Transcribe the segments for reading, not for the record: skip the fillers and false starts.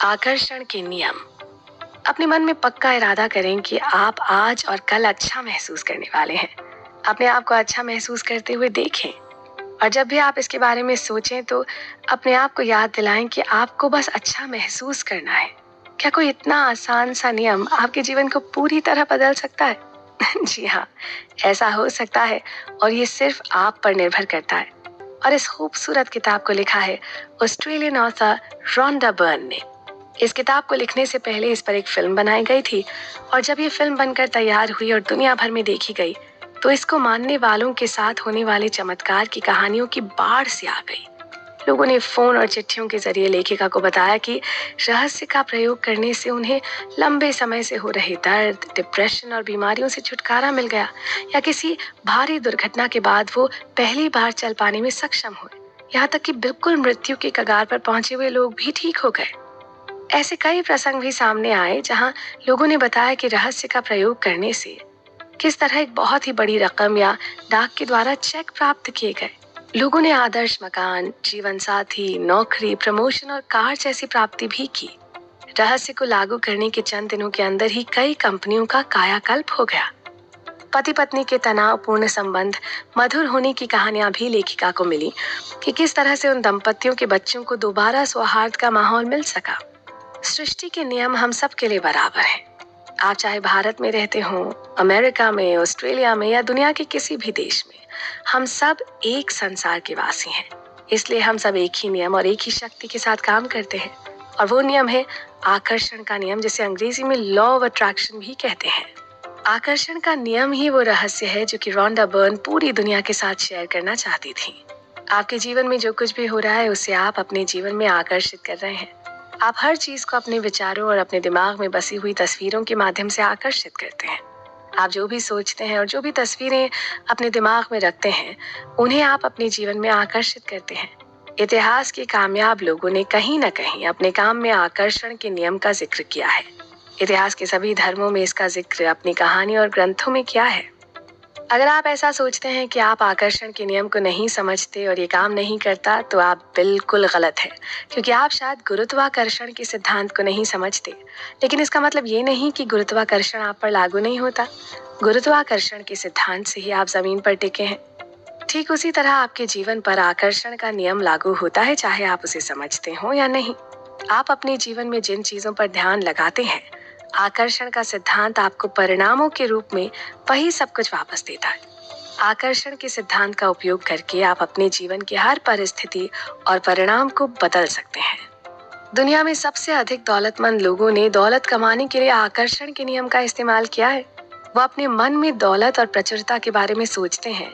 आकर्षण के नियम। अपने मन में पक्का इरादा करें कि आप आज और कल अच्छा महसूस करने वाले हैं। अपने आप को अच्छा महसूस करते हुए देखें और जब भी आप इसके बारे में सोचें तो अपने आप को याद दिलाएं कि आपको बस अच्छा महसूस करना है। क्या कोई इतना आसान सा नियम आपके जीवन को पूरी तरह बदल सकता है? जी हाँ, ऐसा हो सकता है और ये सिर्फ आप पर निर्भर करता है। और इस खूबसूरत किताब को लिखा है ऑस्ट्रेलियन ऑथर रोंडा बर्न ने। इस किताब को लिखने से पहले इस पर एक फिल्म बनाई गई थी और जब ये फिल्म बनकर तैयार हुई और दुनिया भर में देखी गई तो इसको मानने वालों के साथ होने वाले चमत्कार की कहानियों की बाढ़ सी आ गई। लोगों ने फोन और चिट्ठियों के जरिए लेखिका को बताया कि रहस्य का प्रयोग करने से उन्हें लंबे समय से हो रहे दर्द, डिप्रेशन और बीमारियों से छुटकारा मिल गया, या किसी भारी दुर्घटना के बाद वो पहली बार चल पाने में सक्षम हुए। यहाँ तक कि बिल्कुल मृत्यु के कगार पर पहुंचे हुए लोग भी ठीक हो गए। ऐसे कई प्रसंग भी सामने आए जहां लोगों ने बताया कि रहस्य का प्रयोग करने से किस तरह एक बहुत ही बड़ी रकम या डाक के द्वारा चेक प्राप्त किए गए। लोगों ने आदर्श मकान, जीवन साथी, नौकरी, प्रमोशन और कार जैसी प्राप्ति भी की। रहस्य को लागू करने के चंद दिनों के अंदर ही कई कंपनियों का कायाकल्प हो गया। पति पत्नी के तनावपूर्ण संबंध मधुर होने की कहानियां भी लेखिका को मिली कि किस तरह से उन दंपतियों के बच्चों को दोबारा सौहार्द का माहौल मिल सका। सृष्टि के नियम हम सब के लिए बराबर हैं। आप चाहे भारत में रहते हो, अमेरिका में, ऑस्ट्रेलिया में या दुनिया के किसी भी देश में, हम सब एक संसार के वासी हैं। इसलिए हम सब एक ही नियम और एक ही शक्ति के साथ काम करते हैं और वो नियम है आकर्षण का नियम, जिसे अंग्रेजी में लॉ ऑफ अट्रैक्शन भी कहते हैं। आकर्षण का नियम ही वो रहस्य है जो कि रोंडा बर्न पूरी दुनिया के साथ शेयर करना चाहती थी। आपके जीवन में जो कुछ भी हो रहा है उसे आप अपने जीवन में आकर्षित कर रहे हैं। आप हर चीज को अपने विचारों और अपने दिमाग में बसी हुई तस्वीरों के माध्यम से आकर्षित करते हैं। आप जो भी सोचते हैं और जो भी तस्वीरें अपने दिमाग में रखते हैं उन्हें आप अपने जीवन में आकर्षित करते हैं। इतिहास के कामयाब लोगों ने कहीं न कहीं अपने काम में आकर्षण के नियम का जिक्र किया है। इतिहास के सभी धर्मों में इसका जिक्र अपनी कहानी और ग्रंथों में किया है। अगर आप ऐसा सोचते हैं कि आप आकर्षण के नियम को नहीं समझते और ये काम नहीं करता तो आप बिल्कुल गलत हैं, क्योंकि आप शायद गुरुत्वाकर्षण के सिद्धांत को नहीं समझते। लेकिन इसका मतलब ये नहीं कि गुरुत्वाकर्षण आप पर लागू नहीं होता। गुरुत्वाकर्षण के सिद्धांत से ही आप जमीन पर टिके हैं। ठीक उसी तरह आपके जीवन पर आकर्षण का नियम लागू होता है, चाहे आप उसे समझते हो या नहीं। आप अपने जीवन में जिन चीजों पर ध्यान लगाते हैं, आकर्षण का सिद्धांत आपको परिणामों के रूप में वही सब कुछ वापस देता है। आकर्षण के सिद्धांत का उपयोग करके आप अपने जीवन की हर परिस्थिति और परिणाम को बदल सकते हैं। दुनिया में सबसे अधिक दौलतमंद लोगों ने दौलत कमाने के लिए आकर्षण के नियम का इस्तेमाल किया है। वो अपने मन में दौलत और प्रचुरता के बारे में सोचते हैं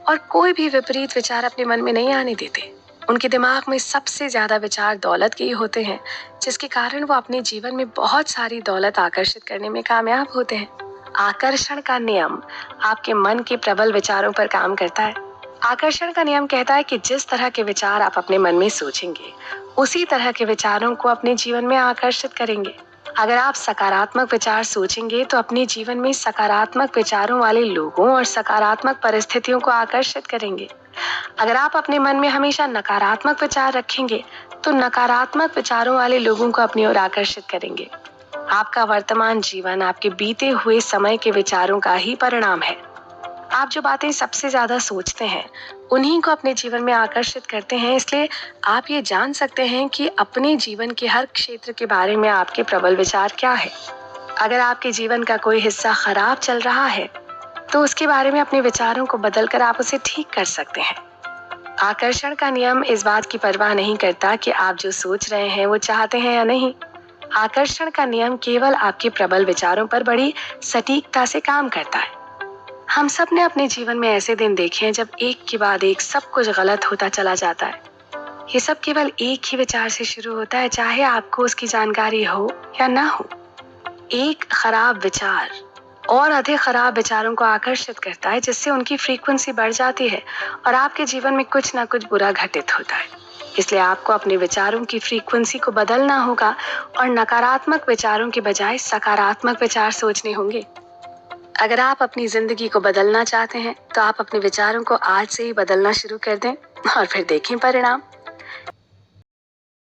और कोई भी विपरीत विचार अपने मन में नहीं आने देते। उनके दिमाग में सबसे ज्यादा विचार दौलत के ही होते हैं, जिसके कारण वो अपने जीवन में बहुत सारी दौलत आकर्षित करने में कामयाब होते हैं। आकर्षण का नियम आपके मन के प्रबल विचारों पर काम करता है। आकर्षण का नियम कहता है कि जिस तरह के विचार आप अपने मन में सोचेंगे, उसी तरह के विचारों को अपने जीवन में आकर्षित करेंगे। अगर आप सकारात्मक विचार सोचेंगे तो अपने जीवन में सकारात्मक विचारों वाले लोगों और सकारात्मक परिस्थितियों को आकर्षित करेंगे। अगर आप अपने मन में हमेशा नकारात्मक विचार रखेंगे तो नकारात्मक विचारों वाले लोगों को अपनी ओर आकर्षित करेंगे। आपका वर्तमान जीवन आपके बीते हुए समय के विचारों का ही परिणाम है। आप जो बातें सबसे ज्यादा सोचते हैं उन्हीं को अपने जीवन में आकर्षित करते हैं। इसलिए आप ये जान सकते हैं कि अपने जीवन के हर क्षेत्र के बारे में आपके प्रबल विचार क्या है। अगर आपके जीवन का कोई हिस्सा खराब चल रहा है तो उसके बारे में अपने विचारों को बदलकर आप उसे ठीक कर सकते हैं। आकर्षण का नियम इस बात की परवाह नहीं करता कि आप जो सोच रहे हैं वो चाहते हैं या नहीं। आकर्षण का नियम केवल आपके प्रबल विचारों पर बड़ी सटीकता से काम करता है। हम सब ने अपने जीवन में ऐसे दिन देखे हैं जब एक के बाद एक सब कुछ गलत होता चला जाता है। ये सब केवल एक ही विचार से शुरू होता है, चाहे आपको उसकी जानकारी हो या ना हो। एक खराब विचार और अधिक खराब विचारों को आकर्षित करता है, जिससे उनकी फ्रीक्वेंसी बढ़ जाती है और आपके जीवन में कुछ ना कुछ बुरा घटित होता है। इसलिए आपको अपने विचारों की फ्रीक्वेंसी को बदलना होगा और नकारात्मक विचारों के बजाय सकारात्मक विचार सोचने होंगे। अगर आप अपनी जिंदगी को बदलना चाहते हैं तो आप अपने विचारों को आज से ही बदलना शुरू कर दें और फिर देखें परिणाम।